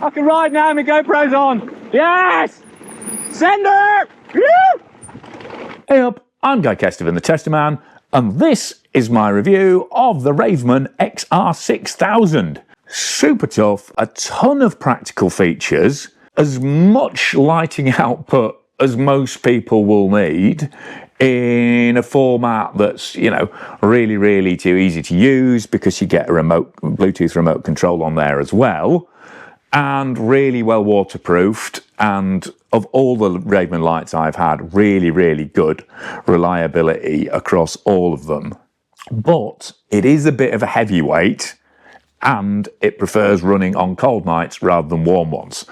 I can ride now, my GoPro's on. Yes! Sender! Woo! Hey up, I'm Guy Kestevan, the Tester Man, and this is my review of the Ravemen XR6000. Super tough, a ton of practical features, as much lighting output as most people will need, in a format that's, you know, really too easy to use because you get a Bluetooth remote control on there as well, and really well waterproofed. And of all the Ravemen lights I've had, really good reliability across all of them. But it is a bit of a heavyweight, and it prefers running on cold nights rather than warm ones.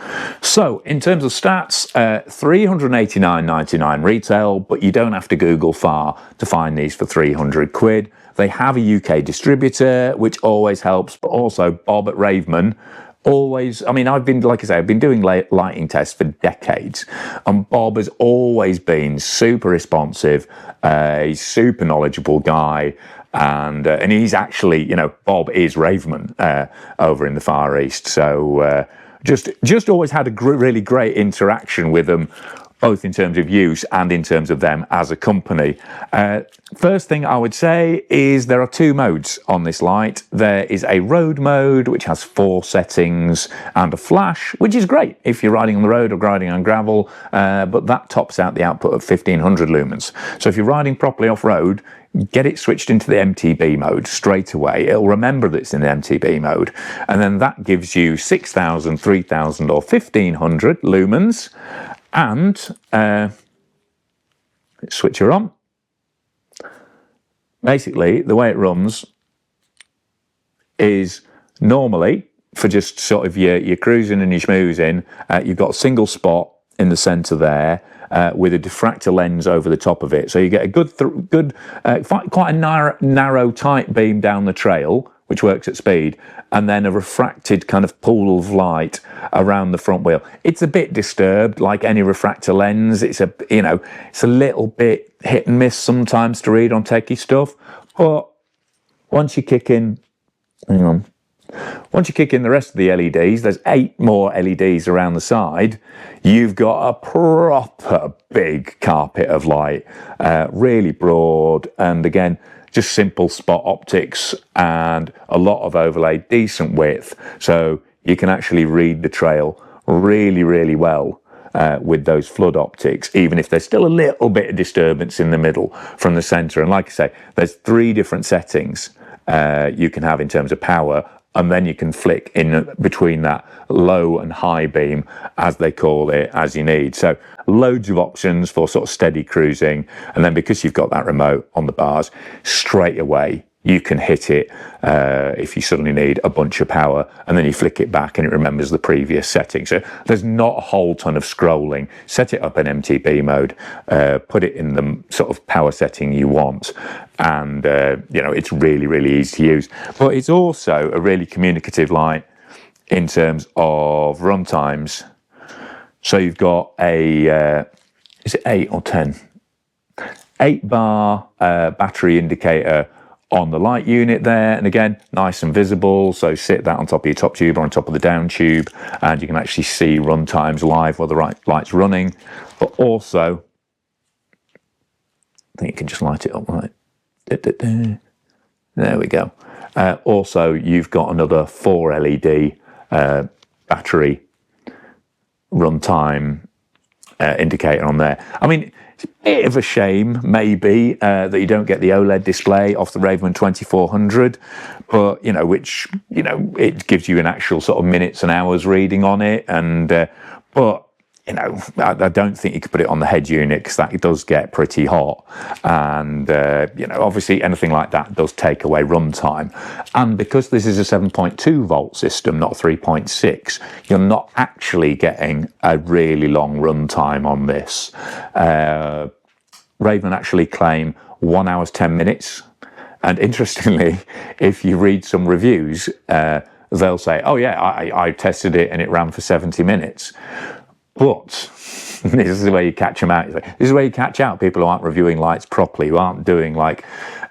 So in terms of stats, $389.99 retail, but you don't have to Google far to find these for 300 quid. They have a UK distributor, which always helps, but also Bob at Ravemen always, I mean, I've been, like I say, I've been doing lighting tests for decades, and Bob has always been super responsive, he's super knowledgeable guy, and he's actually, you know, Bob is Ravemen over in the Far East, so just always had a really great interaction with them, both in terms of use and in terms of them as a company. First thing I would say is there are two modes on this light. There is a road mode, which has 4 settings, and a flash, which is great if you're riding on the road or riding on gravel, but that tops out the output of 1500 lumens. So if you're riding properly off-road, get it switched into the MTB mode straight away. It'll remember that it's in the MTB mode, and then that gives you 6000, 3000 or 1500 lumens. And switch her on. Basically, the way it runs is normally for just sort of your cruising and your schmoozing, you've got a single spot in the centre there with a diffractor lens over the top of it. So you get a good quite a narrow tight beam down the trail, which works at speed, and then a refracted kind of pool of light around the front wheel. It's a bit disturbed, like any refractor lens. It's a, you know, it's a little bit hit and miss sometimes to read on techie stuff. But once you kick in, once you kick in the rest of the LEDs, there's 8 more LEDs around the side, you've got a proper big carpet of light, really broad, and again, just simple spot optics and a lot of overlay, decent width, so you can actually read the trail really well with those flood optics, even if there's still a little bit of disturbance in the middle from the center. And like I say, there's 3 different settings you can have in terms of power, and then you can flick in between that low and high beam, as they call it, as you need. So loads of options for sort of steady cruising, and then because you've got that remote on the bars, straight away you can hit it if you suddenly need a bunch of power, and then you flick it back and it remembers the previous setting. So there's not a whole ton of scrolling. Set it up in MTB mode, put it in the sort of power setting you want, and you know, it's really easy to use. But it's also a really communicative light in terms of run times. So you've got a is it 8 or 10? 8 bar battery indicator on the light unit there, and again, nice and visible, so sit that on top of your top tube or on top of the down tube, and you can actually see run times live while the light's running. But also, I think you can just light it up like, there we go. Also, you've got another 4 LED battery runtime indicator on there. I mean, it's a bit of a shame, maybe, that you don't get the OLED display off the Ravemen 2400, but, you know, which, you know, it gives you an actual sort of minutes and hours reading on it, and, but, you know, I don't think you could put it on the head unit because that does get pretty hot, and you know, obviously anything like that does take away runtime. And because this is a 7.2 volt system, not 3.6, you're not actually getting a really long runtime on this. Ravemen actually claim 1 hour 10 minutes, and interestingly, if you read some reviews, they'll say, oh yeah, I tested it and it ran for 70 minutes. But this is where you catch them out. This is where you catch out people who aren't reviewing lights properly, who aren't doing like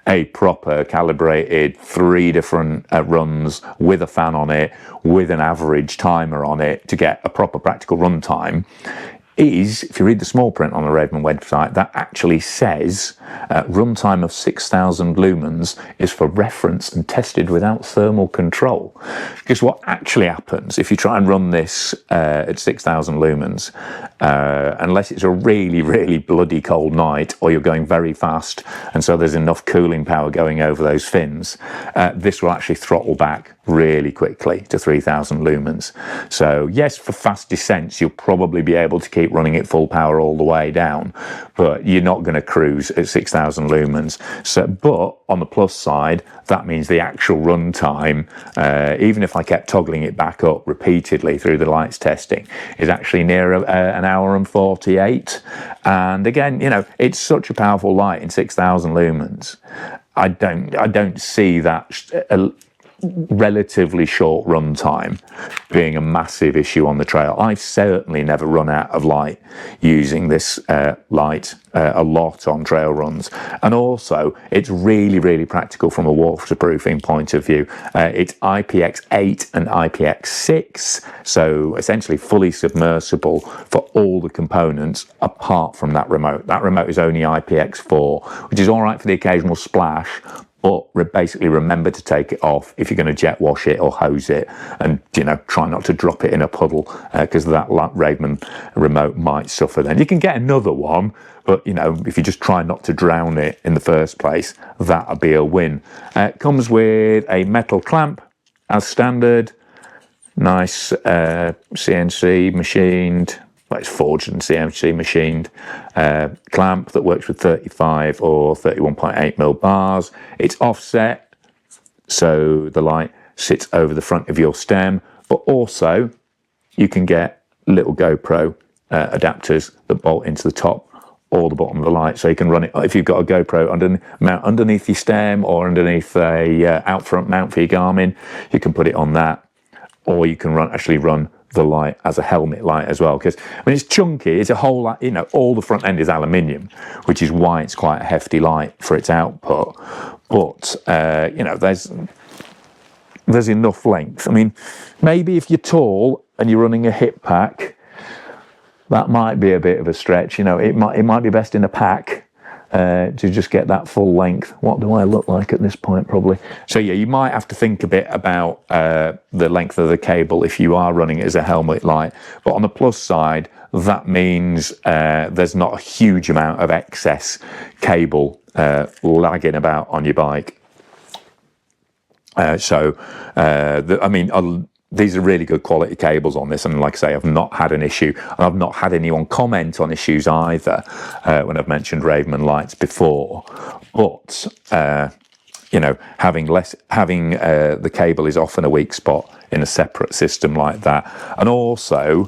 a proper calibrated 3 different runs with a fan on it, with an average timer on it to get a proper practical run time. Is, if you read the small print on the Ravemen website, that actually says runtime of 6,000 lumens is for reference and tested without thermal control. Because what actually happens if you try and run this at 6,000 lumens, unless it's a really, really bloody cold night or you're going very fast and so there's enough cooling power going over those fins, this will actually throttle back really quickly to 3,000 lumens. So yes, for fast descents, you'll probably be able to keep running it full power all the way down, but you're not going to cruise at 6,000 lumens. So, but on the plus side, that means the actual run time, even if I kept toggling it back up repeatedly through the lights testing, is actually near an hour and 48. And again, you know, it's such a powerful light in 6,000 lumens. I don't see that relatively short run time being a massive issue on the trail. I've certainly never run out of light using this light a lot on trail runs, and also it's really, really practical from a waterproofing point of view. It's IPX8 and IPX6, so essentially fully submersible for all the components apart from that remote. That remote is only IPX4, which is all right for the occasional splash, but basically remember to take it off if you're going to jet wash it or hose it, and you know, try not to drop it in a puddle because that Ravemen remote might suffer. Then you can get another one, but you know, if you just try not to drown it in the first place, that'll be a win. It comes with a metal clamp as standard, nice CNC machined. Well, it's forged and CNC machined clamp that works with 35 or 31.8mm bars. It's offset, so the light sits over the front of your stem, but also you can get little GoPro adapters that bolt into the top or the bottom of the light, so you can run it if you've got a GoPro mount underneath your stem or underneath a out front mount for your Garmin. You can put it on that, or you can actually run the light as a helmet light as well, because I mean, it's chunky, it's a whole, you know, all the front end is aluminium, which is why it's quite a hefty light for its output. But you know, there's enough length. I mean, maybe if you're tall and you're running a hip pack, that might be a bit of a stretch. You know, it might be best in a pack to just get that full length. What do I look like at this point? Probably. So yeah, you might have to think a bit about the length of the cable if you are running it as a helmet light. But on the plus side, that means there's not a huge amount of excess cable lagging about on your bike. I mean, these are really good quality cables on this, and like I say, I've not had an issue, and I've not had anyone comment on issues either when I've mentioned Ravemen lights before. But you know, having the cable is often a weak spot in a separate system like that, and also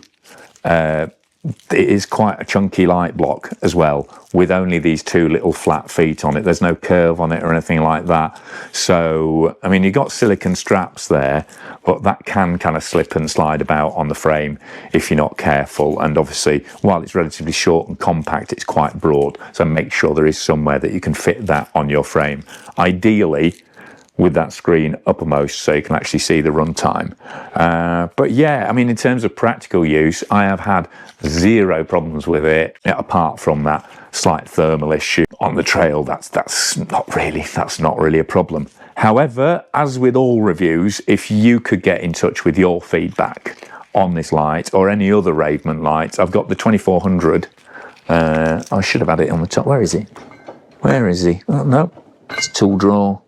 it is quite a chunky light block as well, with only these two little flat feet on it. There's no curve on it or anything like that. So, I mean, you've got silicone straps there, but that can kind of slip and slide about on the frame if you're not careful. And obviously, while it's relatively short and compact, it's quite broad. So make sure there is somewhere that you can fit that on your frame. Ideally, with that screen uppermost so you can actually see the runtime. But yeah, I mean, in terms of practical use, I have had zero problems with it, apart from that slight thermal issue on the trail. That's not really a problem. However, as with all reviews, if you could get in touch with your feedback on this light or any other Ravemen lights, I've got the 2400. I should have had it on the top. Where is he? Oh, no, it's tool drawer.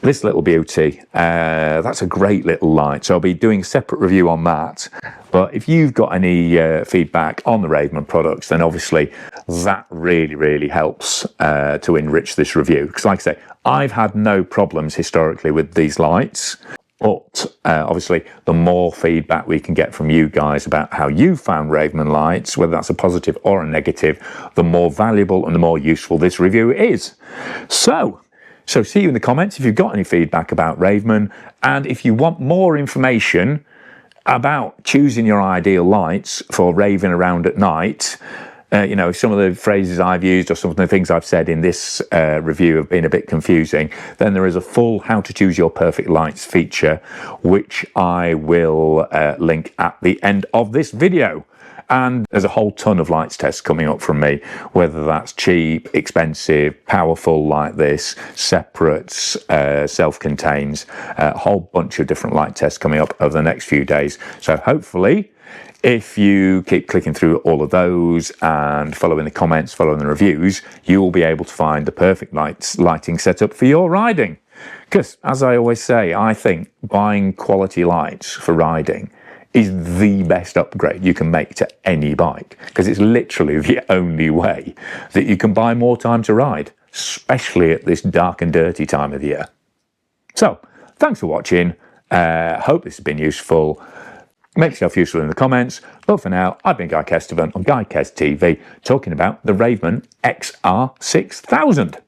This little beauty, that's a great little light, so I'll be doing a separate review on that. But if you've got any feedback on the Ravemen products, then obviously that really helps to enrich this review, because like I say, I've had no problems historically with these lights. But obviously, the more feedback we can get from you guys about how you found Ravemen lights, whether that's a positive or a negative, the more valuable and the more useful this review is. So see you in the comments if you've got any feedback about Ravemen, and if you want more information about choosing your ideal lights for raving around at night, you know, some of the phrases I've used or some of the things I've said in this review have been a bit confusing, then there is a full how to choose your perfect lights feature, which I will link at the end of this video. And there's a whole ton of lights tests coming up from me, whether that's cheap, expensive, powerful like this, separates, self-contains, a whole bunch of different light tests coming up over the next few days. So hopefully, if you keep clicking through all of those and following the comments, following the reviews, you will be able to find the perfect lighting setup for your riding. Because, as I always say, I think buying quality lights for riding is the best upgrade you can make to any bike, because it's literally the only way that you can buy more time to ride, especially at this dark and dirty time of the year. So, thanks for watching. Hope this has been useful. Make yourself useful in the comments. But for now, I've been Guy Kesterman on Guy Kest TV, talking about the Ravemen XR6000.